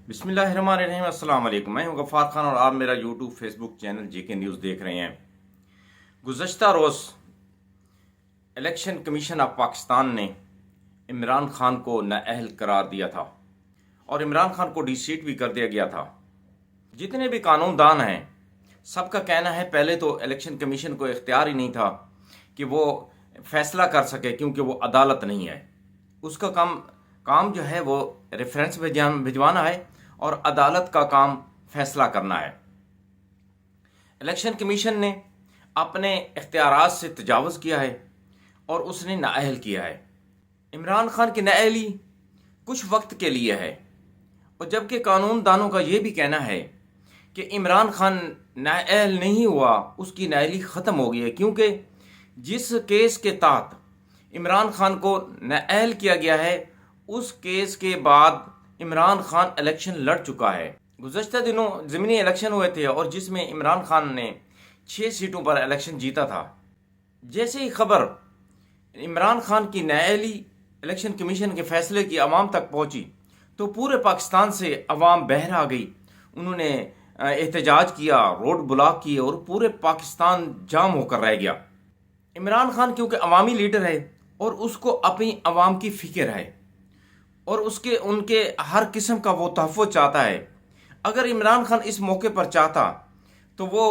بسم اللہ الرحمن الرحیم۔ السلام علیکم، میں ہوں غفار خان اور آپ میرا یوٹیوب فیس بک چینل جے کے نیوز دیکھ رہے ہیں۔ گزشتہ روز الیکشن کمیشن آف پاکستان نے عمران خان کو نااہل قرار دیا تھا اور عمران خان کو ڈی سیٹ بھی کر دیا گیا تھا۔ جتنے بھی قانون دان ہیں سب کا کہنا ہے پہلے تو الیکشن کمیشن کو اختیار ہی نہیں تھا کہ وہ فیصلہ کر سکے، کیونکہ وہ عدالت نہیں ہے۔ اس کا کام جو ہے وہ ریفرنس بھجوانا ہے اور عدالت کا کام فیصلہ کرنا ہے۔ الیکشن کمیشن نے اپنے اختیارات سے تجاوز کیا ہے اور اس نے نااہل کیا ہے۔ عمران خان کی نااہلی کچھ وقت کے لیے ہے، اور جبکہ قانون دانوں کا یہ بھی کہنا ہے کہ عمران خان نااہل نہیں ہوا، اس کی نااہلی ختم ہو گئی ہے، کیونکہ جس کیس کے تحت عمران خان کو نااہل کیا گیا ہے اس کیس کے بعد عمران خان الیکشن لڑ چکا ہے۔ گزشتہ دنوں ضمنی الیکشن ہوئے تھے اور جس میں عمران خان نے 6 سیٹوں پر الیکشن جیتا تھا۔ جیسے ہی خبر عمران خان کی نااہلی الیکشن کمیشن کے فیصلے کی عوام تک پہنچی تو پورے پاکستان سے عوام بہر آ گئی۔ انہوں نے احتجاج کیا، روڈ بلاک کیے اور پورے پاکستان جام ہو کر رہ گیا۔ عمران خان کیونکہ عوامی لیڈر ہے اور اس کو اپنی عوام کی فکر ہے اور ان کے ہر قسم کا وہ تحفظ چاہتا ہے۔ اگر عمران خان اس موقع پر چاہتا تو وہ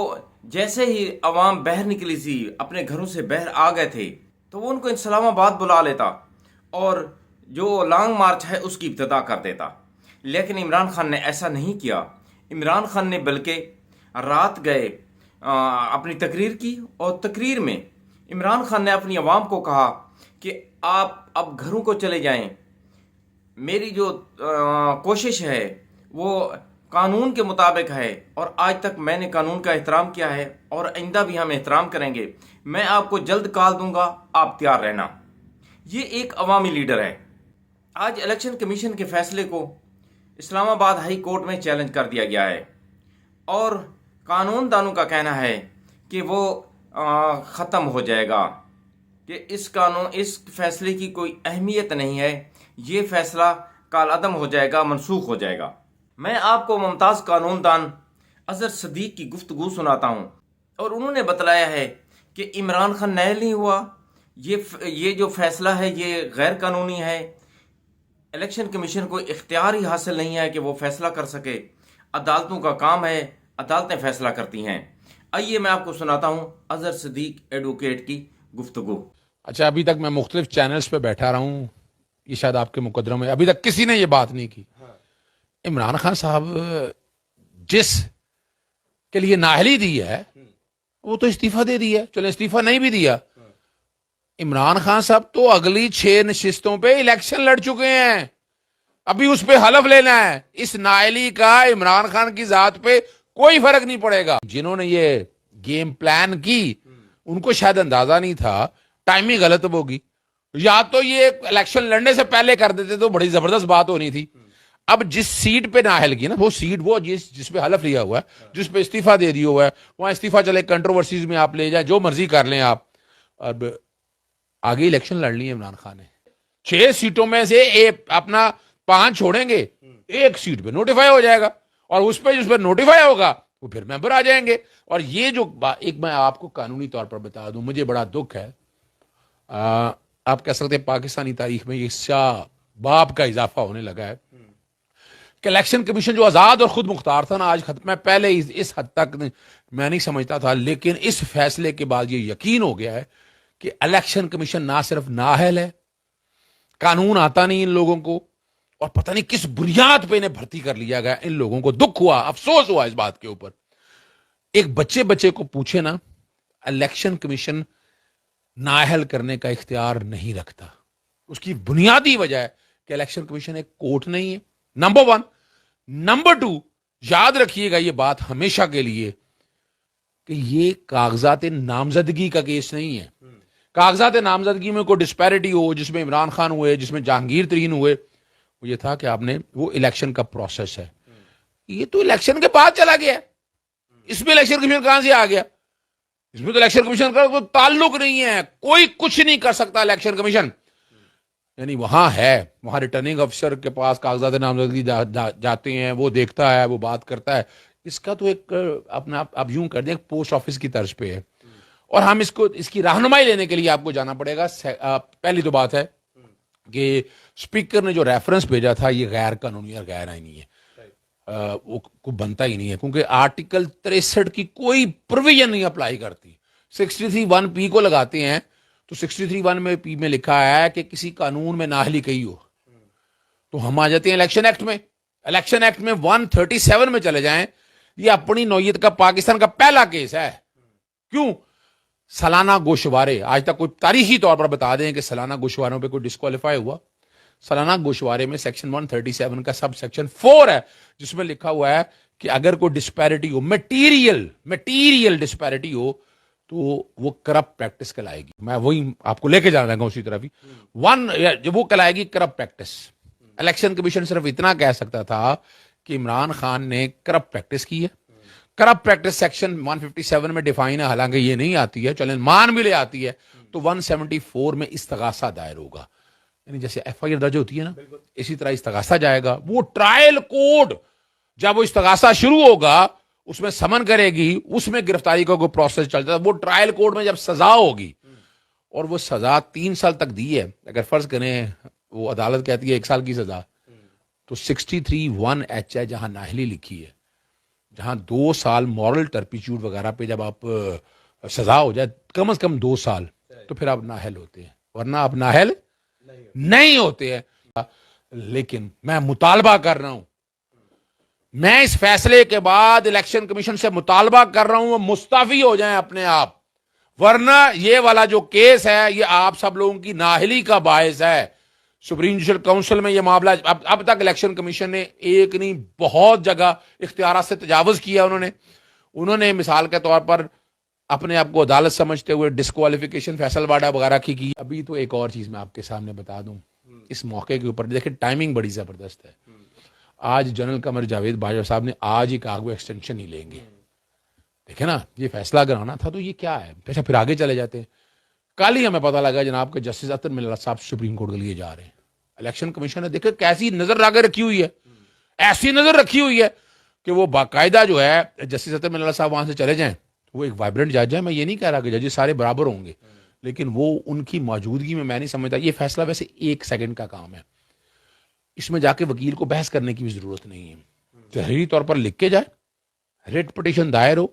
جیسے ہی عوام باہر نکلی تھی، اپنے گھروں سے باہر آ گئے تھے، تو وہ ان کو اسلام آباد بلا لیتا اور جو لانگ مارچ ہے اس کی ابتدا کر دیتا۔ لیکن عمران خان نے ایسا نہیں کیا۔ عمران خان نے بلکہ رات گئے اپنی تقریر کی، اور تقریر میں عمران خان نے اپنی عوام کو کہا کہ آپ اب گھروں کو چلے جائیں۔ میری جو کوشش ہے وہ قانون کے مطابق ہے اور آج تک میں نے قانون کا احترام کیا ہے اور آئندہ بھی ہم احترام کریں گے۔ میں آپ کو جلد کال دوں گا، آپ تیار رہنا۔ یہ ایک عوامی لیڈر ہے۔ آج الیکشن کمیشن کے فیصلے کو اسلام آباد ہائی کورٹ میں چیلنج کر دیا گیا ہے اور قانون دانوں کا کہنا ہے کہ وہ ختم ہو جائے گا، کہ اس فیصلے کی کوئی اہمیت نہیں ہے، یہ فیصلہ کالعدم ہو جائے گا، منسوخ ہو جائے گا۔ میں آپ کو ممتاز قانون دان اظہر صدیق کی گفتگو سناتا ہوں، اور انہوں نے بتلایا ہے کہ عمران خان نااہل نہیں ہوا، یہ جو فیصلہ ہے یہ غیر قانونی ہے۔ الیکشن کمیشن کو اختیار ہی حاصل نہیں ہے کہ وہ فیصلہ کر سکے۔ عدالتوں کا کام ہے، عدالتیں فیصلہ کرتی ہیں۔ آئیے میں آپ کو سناتا ہوں اظہر صدیق ایڈوکیٹ کی گفتگو۔ اچھا، ابھی تک میں مختلف چینلز پہ بیٹھا رہا ہوں، یہ شاید آپ کے مقدروں میں ابھی تک کسی نے یہ بات نہیں کی۔ عمران خان صاحب جس کے لیے نااہلی دی ہے وہ تو استعفیٰ دے دیا ہے، چلے استعفیٰ نہیں بھی دیا، عمران خان صاحب تو اگلی 6 نشستوں پہ الیکشن لڑ چکے ہیں، ابھی اس پہ حلف لینا ہے۔ اس نااہلی کا عمران خان کی ذات پہ کوئی فرق نہیں پڑے گا۔ جنہوں نے یہ گیم پلان کی ان کو شاید اندازہ نہیں تھا، ٹائمنگ غلط ہوگی، یا تو یہ الیکشن لڑنے سے پہلے کر دیتے تو بڑی زبردست بات ہونی تھی۔ اب جس سیٹ پہ نااہل کی نا، وہ سیٹ وہ جس پہ حلف لیا ہوا ہے، جس پہ استعفیٰ دے دیا ہوا ہے، وہاں استعفیٰ چلے کنٹروورسیز میں آپ لے جائیں، جو مرضی کر لیں آپ۔ اب آگے الیکشن لڑنی ہے عمران خان نے، 6 سیٹوں میں سے اپنا 5 چھوڑیں گے، ایک سیٹ پہ نوٹیفائی ہو جائے گا، اور اس پہ جس پہ نوٹیفائی ہوگا وہ پھر ممبر آ جائیں گے۔ اور یہ جو ایک میں آپ کو قانونی طور پر بتا دوں، مجھے بڑا دکھ ہے، آپ کہہ سکتے ہیں پاکستانی تاریخ میں یہ سیاہ باب کا اضافہ ہونے لگا ہے کہ الیکشن کمیشن جو آزاد اور خود مختار تھا نا، آج میں پہلے اس حد تک میں نہیں سمجھتا تھا، لیکن اس فیصلے کے بعد یہ یقین ہو گیا ہے کہ الیکشن کمیشن نہ صرف نااہل ہے، قانون آتا نہیں ان لوگوں کو، اور پتہ نہیں کس بنیاد پہ انہیں بھرتی کر لیا گیا۔ ان لوگوں کو دکھ ہوا، افسوس ہوا اس بات کے اوپر۔ ایک بچے کو پوچھے نا، الیکشن کمیشن نااہل کرنے کا اختیار نہیں رکھتا۔ اس کی بنیادی وجہ ہے کہ الیکشن کمیشن ایک کورٹ نہیں ہے، نمبر 1۔ نمبر 2، یاد رکھیے گا یہ بات ہمیشہ کے لیے کہ یہ کاغذات نامزدگی کا کیس نہیں ہے۔ کاغذات نامزدگی میں کوئی ڈسپیرٹی ہو، جس میں عمران خان ہوئے، جس میں جہانگیر ترین ہوئے، وہ یہ تھا کہ آپ نے وہ الیکشن کا پروسیس ہے، یہ تو الیکشن کے بعد چلا گیا، اس میں الیکشن کمیشن کہاں سے آ گیا؟ اس میں تو الیکشن کمیشن کا کوئی تعلق نہیں ہے، کوئی کچھ نہیں کر سکتا الیکشن کمیشن۔ یعنی وہاں ہے, وہاں ریٹرننگ افسر کے پاس کاغذات نامزدگی جاتے ہیں, وہ دیکھتا ہے, وہ بات کرتا ہے. اس کا تو ایک اپنا آپ یوں کر دیں پوسٹ آفس کی طرز پہ ہے, اور ہم اس کی رہنمائی لینے کے لیے آپ کو جانا پڑے گا. پہلی تو بات ہے کہ اسپیکر نے جو ریفرنس بھیجا تھا یہ غیر قانونی اور غیر آئینی ہے, وہ کو بنتا ہی نہیں ہے, کیونکہ آرٹیکل 63 کی کوئی پروویژن نہیں اپلائی کرتی. 63(1)(p) کو لگاتے ہیں تو 63(1)(p) میں لکھا ہے کہ کسی قانون میں نااہلی کہی ہو, تو ہم آ جاتے ہیں الیکشن ایکٹ میں. الیکشن ایکٹ میں 137 میں چلے جائیں, یہ اپنی نوعیت کا پاکستان کا پہلا کیس ہے. کیوں؟ سالانہ گوشوارے, آج تک کوئی تاریخی طور پر بتا دیں کہ سالانہ گوشواروں پہ کوئی ڈسکوالیفائی ہوا؟ سالانہ گوشوارے میں سیکشن 137 کا سب سیکشن 4 ہے, جس میں لکھا ہوا ہے کہ اگر کوئی ڈسپیرٹی ہو, میٹیریل ڈسپیرٹی ہو, تو وہ کرپٹ پریکٹس کہلائے گی. میں وہی آپ کو لے کے جانا گا اسی طرح بھی وہ کہلائے گی کرپٹ پریکٹس. الیکشن کمیشن صرف اتنا کہہ سکتا تھا کہ عمران خان نے کرپٹ پریکٹس کی ہے. کرپٹ پریکٹس سیکشن 157 میں ڈیفائن ہے, حالانکہ یہ نہیں آتی ہے, چلیں مان بھی لے آتی ہے, تو 174 میں استغاثہ دائر ہوگا. یعنی جیسے ایف آئی آر درج ہوتی ہے نا, اسی طرح استغاثہ جائے گا. وہ ٹرائل کورٹ جب وہ استغاثہ شروع ہوگا اس میں سمن کرے گی, اس میں گرفتاری کا کوئی پروسیس چلتا ہے. وہ ٹرائل کورٹ میں جب سزا ہوگی, اور وہ سزا 3 سال تک دی ہے, اگر فرض کریں وہ عدالت کہتی ہے 1 سال کی سزا, تو 63(1)(h) ہے جہاں نااہلی لکھی ہے, جہاں 2 سال مورل ٹرپیچیوڈ وغیرہ پہ جب آپ سزا ہو جائے کم از کم 2 سال, تو پھر آپ نااہل ہوتے ہیں, ورنہ آپ نااہل نہیں ہوتے ہیں. لیکن میں مطالبہ کر رہا ہوں, میں اس فیصلے کے بعد الیکشن کمیشن سے مطالبہ کر رہا ہوں وہ مستعفی ہو جائیں اپنے آپ, ورنہ یہ والا جو کیس ہے یہ آپ سب لوگوں کی نااہلی کا باعث ہے. سپریم جوڈیشل کونسل میں یہ معاملہ اب تک الیکشن کمیشن نے ایک نہیں بہت جگہ اختیارات سے تجاوز کیا. انہوں نے مثال کے طور پر اپنے آپ کو عدالت سمجھتے ہوئے ڈسکوالیفیکیشن فیصل واڈا وغیرہ کی. ابھی تو ایک اور چیز میں آپ کے سامنے بتا دوں اس موقع کے اوپر, دیکھیں ٹائمنگ بڑی زبردست ہے. آج جنرل قمر جاوید باجوہ صاحب نے آج ہی کہا وہ ایکسٹینشن ہی لیں گے. دیکھیں نا, یہ فیصلہ اگر آنا تھا تو یہ کیا ہے, اچھا پھر آگے چلے جاتے ہیں. کل ہی ہمیں پتہ لگا جناب کہ جسٹس اطہر ملت صاحب سپریم کورٹ کے لیے جا رہے ہیں. الیکشن کمیشن نے دیکھیں کیسی نظر آگے رکھی ہوئی ہے, ایسی نظر رکھی ہوئی ہے کہ وہ باقاعدہ جو ہے جسٹس اطہر ملت صاحب وہاں سے چلے جائیں, وہ ایک وائبرنٹ جج ہے. میں یہ نہیں کہہ رہا کہ ججز سارے برابر ہوں گے, لیکن وہ ان کی موجودگی میں نہیں سمجھتا. یہ فیصلہ ویسے 1 سیکنڈ کا کام ہے, اس میں جا کے وکیل کو بحث کرنے کی بھی ضرورت نہیں ہے. تحریری طور پر لکھ کے جائے, ریٹ پٹیشن دائر ہو,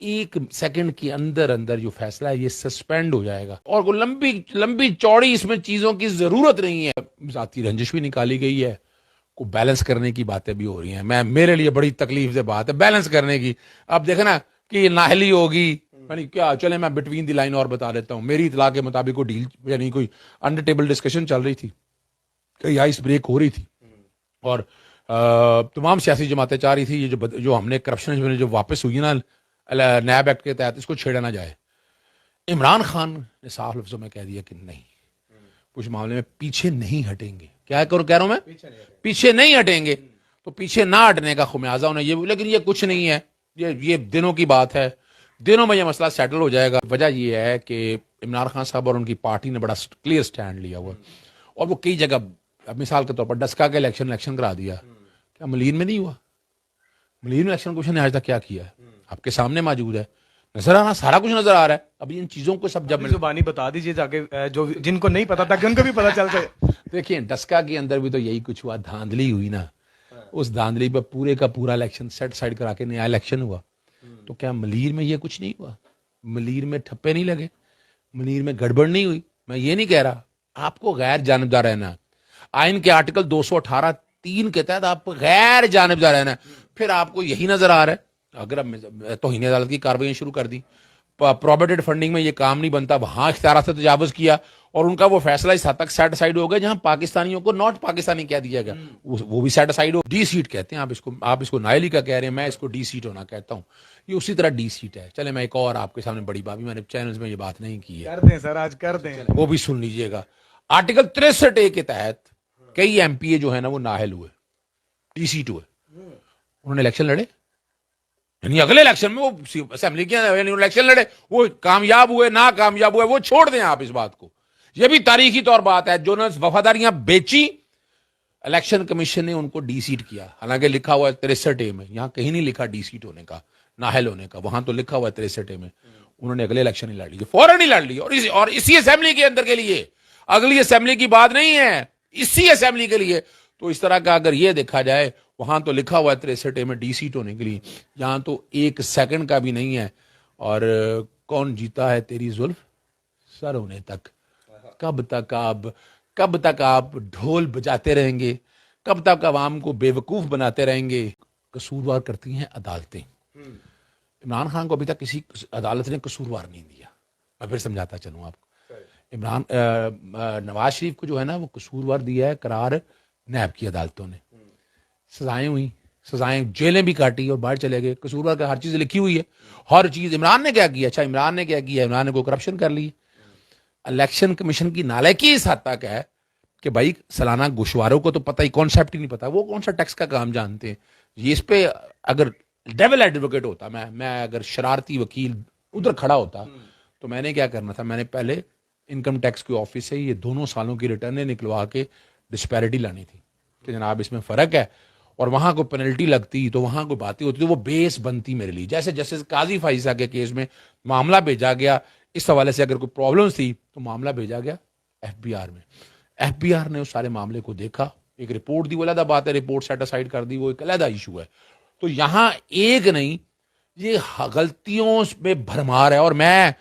1 سیکنڈ کے اندر جو فیصلہ ہے یہ سسپینڈ ہو جائے گا. اور وہ لمبی چوڑی اس میں چیزوں کی ضرورت نہیں ہے. ذاتی رنجش بھی نکالی گئی ہے, کو بیلنس کرنے کی باتیں بھی ہو رہی ہیں. میرے لیے بڑی تکلیف سے بات ہے بیلنس کرنے کی. اب دیکھیں نا کہ یہ نااہلی ہوگی, یعنی کیا, چلے میں بٹوین دی لائن اور بتا دیتا ہوں. میری اطلاع کے مطابق کوئی ڈیل یعنی کوئی انڈر ٹیبل ڈسکشن چل رہی تھی, کئی آئس بریک ہو رہی تھی, اور تمام سیاسی جماعتیں چاہ رہی تھی یہ جو ہم نے کرپشن جو واپس ہوئی نا نیب ایکٹ کے تحت, اس کو چھیڑا نہ جائے. عمران خان نے صاف لفظوں میں کہہ دیا کہ نہیں, کچھ معاملے میں پیچھے نہیں ہٹیں گے. کیا کہہ رہا ہوں میں, پیچھے نہیں ہٹیں گے. تو پیچھے نہ ہٹنے کا خمیازہ انہیں یہ, لیکن یہ کچھ نہیں ہے, یہ دنوں کی بات ہے, دنوں میں یہ مسئلہ سیٹل ہو جائے گا. وجہ یہ ہے کہ عمران خان صاحب اور ان کی پارٹی نے بڑا کلیئر سٹینڈ لیا ہوا, اور وہ کئی جگہ مثال کے طور پر ڈسکا کے الیکشن کرا دیا. کیا ملین میں نہیں ہوا؟ ملین میں الیکشن کمیشن نے آج تک کیا کیا ہے آپ کے سامنے موجود ہے, نظر آنا سارا کچھ نظر آ رہا ہے. ابھی ان چیزوں کو سب جب زبانی بتا دیجیے تاکہ جو جن کو نہیں پتا تھا کہ ان کو بھی پتا چل سکے. دیکھیں ڈسکا کے اندر بھی تو یہی کچھ ہوا, دھاندلی ہوئی نا, اس دھاندلی پہ پورے کا پورا الیکشن سیٹ سائڈ کرا کے نیا الیکشن ہوا. تو کیا ملیر میں یہ کچھ نہیں ہوا؟ ملیر میں ٹھپے نہیں لگے, ملیر میں گڑبڑ نہیں ہوئی؟ میں یہ نہیں کہہ رہا آپ کو غیر جانبدار رہنا. آئین کے آرٹیکل 218(3) کے تحت آپ غیر جانبدار رہنا ہے. پھر آپ کو یہی نظر آ رہا ہے اگر اب توہین عدالت کی کارروائیاں شروع کر دی, پروبیٹڈ فنڈنگ میں یہ کام نہیں بنتا, وہاں اختیارات سے تجاوز کیا, اور ان کا وہ فیصلہ اس حد تک سیٹ سائڈ ہو گیا جہاں پاکستانیوں کو ناٹ پاکستانی کہہ دیا گیا, وہ بھی سیٹ سائڈ ہو. ڈی سیٹ کہتے ہیں آپ اس کو نااہلی کا کہہ رہے ہیں, میں اس کو ڈی سیٹ ہونا کہتا ہوں. یہ اسی طرح ڈی سیٹ ہے. چلے میں ایک اور آپ کے سامنے بڑی بات, میں نے چینلز میں یہ بات نہیں کی ہے, کر دیں سر, آج کر دیں, وہ بھی سن لیجئے گا. آرٹیکل 63(a) کے تحت کئی ایم پی اے جو ہے نا وہ نااہل ہوئے, ڈی سیٹ ہوئے. انہوں نے الیکشن لڑے, یعنی اگلے الیکشن میں وہ اسمبلی کے الیکشن لڑے, وہ کامیاب ہوئے ناکامیاب ہوئے وہ چھوڑ دیں آپ اس بات کو. یہ بھی تاریخی طور بات ہے. جو نے وفاداریاں بیچی, الیکشن کمیشن نے ان کو ڈی سیٹ کیا. حالانکہ لکھا ہوا ہے 63A میں, یہاں کہیں نہیں لکھا ڈی سیٹ ہونے کا, نااہل ہونے کا. وہاں تو لکھا ہوا ہے 63A میں. انہوں نے اگلے الیکشن ہی لڑ لی, فوراً ہی لڑ لی. اور اسی اسمبلی کے اندر کے لیے, اگلی اسمبلی کی بات نہیں ہے, اسی اسمبلی کے لیے. تو اس طرح کا اگر یہ دیکھا جائے, وہاں تو لکھا ہوا ہے 63A میں ڈی سیٹ ہونے کے لیے, یہاں تو 1 سیکنڈ کا بھی نہیں ہے. اور کون جیتا ہے تیری زلف سر ہونے تک. کب تک آپ ڈھول بجاتے رہیں گے, کب تک عوام کو بے وقوف بناتے رہیں گے. قصوروار کرتی ہیں عدالتیں. عمران خان کو ابھی تک کسی عدالت نے قصوروار نہیں دیا. میں پھر سمجھاتا چلوں آپ کو. نواز شریف کو جو ہے نا وہ قصوروار دیا ہے قرار نیب کی عدالتوں نے. سزائیں ہوئی, سزائیں جیلیں بھی کاٹی اور باہر چلے گئے. قصوروار کا ہر چیز لکھی ہوئی ہے, ہر چیز. عمران نے کیا کیا؟ اچھا عمران نے کیا کیا؟ عمران نے کوئی کرپشن کر لی. الیکشن کمیشن کی نالائکی اس حد تک ہے کہ بھائی سالانہ گوشواروں کو تو پتہ ہی, کانسیپٹ ہی نہیں پتا, وہ کون سا ٹیکس کا کام جانتے ہیں. یہ اس پہ اگر ڈیول ایڈوکیٹ ہوتا, میں اگر شرارتی وکیل ادھر کھڑا ہوتا تو میں نے کیا کرنا تھا, میں نے پہلے انکم ٹیکس کے آفس سے یہ دونوں سالوں کی ریٹرنیں نکلوا کے ڈسپیرٹی لانی تھی کہ جناب اس میں فرق ہے, اور وہاں کو پینلٹی لگتی تو وہاں کو باتیں ہوتی تو وہ بیس بنتی میرے لیے. جیسے جیسے قاضی فائزہ کے کیس میں معاملہ بھیجا گیا, اس حوالے سے اگر کوئی پرابلمس تھی تو معاملہ بھیجا گیا FBI میں. FBI نے اس سارے معاملے کو دیکھا, ایک رپورٹ دی, وہ علیحدہ بات ہے, رپورٹ سیٹ اسائڈ کر دی, وہ ایک علیحدہ ایشو ہے. تو یہاں ایک نہیں, یہ غلطیوں میں بھرمار ہے. اور میں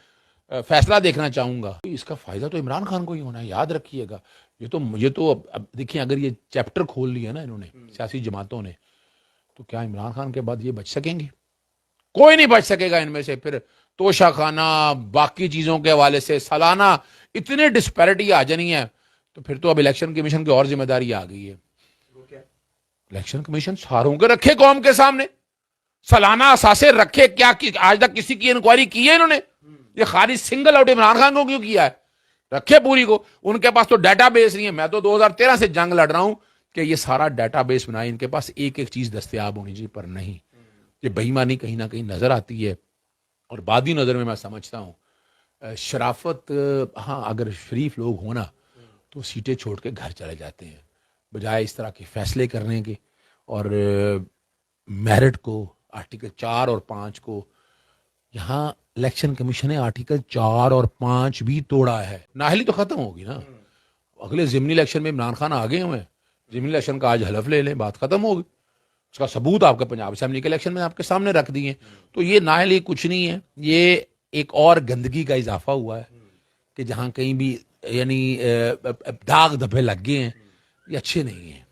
فیصلہ دیکھنا چاہوں گا, اس کا فائدہ تو عمران خان کو ہی ہونا ہے, یاد رکھیے گا. یہ تو اب دیکھیں, اگر یہ چیپٹر کھول لیا نا انہوں نے سیاسی جماعتوں نے, تو کیا عمران خان کے بعد یہ بچ سکیں گے؟ کوئی نہیں بچ سکے گا ان میں سے. پھر توشہ خانہ, باقی چیزوں کے حوالے سے سالانہ اتنی ڈسپیرٹی آ جانی ہے, تو پھر تو اب الیکشن کمیشن کی اور ذمہ داری آ گئی ہے. الیکشن کمیشن ساروں کے رکھے قوم کے سامنے, سالانہ اثاثے رکھے. کیا آج تک کسی کی انکوائری کی ہے انہوں نے؟ یہ خالی سنگل آؤٹ عمران خان کو کیوں کیا ہے؟ رکھے پوری کو. ان کے پاس تو ڈیٹا بیس نہیں ہے. میں تو 2013 سے جنگ لڑ رہا ہوں کہ یہ سارا ڈیٹا بیس بنائے, ان کے پاس ایک ایک چیز دستیاب ہونی چاہیے, پر نہیں. یہ بے ایمانی کہیں نہ کہیں نظر آتی ہے. اور بادی نظر میں سمجھتا ہوں شرافت, ہاں اگر شریف لوگ ہونا تو سیٹیں چھوڑ کے گھر چلے جاتے ہیں, بجائے اس طرح کے فیصلے کرنے کے. اور میرٹ کو, آرٹیکل 4 اور 5 کو, یہاں الیکشن کمیشن نے آرٹیکل 4 اور 5 بھی توڑا ہے. نااہلی تو ختم ہوگی نا. اگلے ضمنی الیکشن میں عمران خان آگے ہوئے ہیں, ضمنی الیکشن کا آج حلف لے لیں, بات ختم ہوگی. اس کا ثبوت آپ کا پنجاب اسمبلی کے الیکشن میں آپ کے سامنے رکھ دیے. تو یہ نااہلی کچھ نہیں ہے, یہ ایک اور گندگی کا اضافہ ہوا ہے کہ جہاں کہیں بھی یعنی داغ دھبے لگ گئے ہیں, یہ اچھے نہیں ہیں.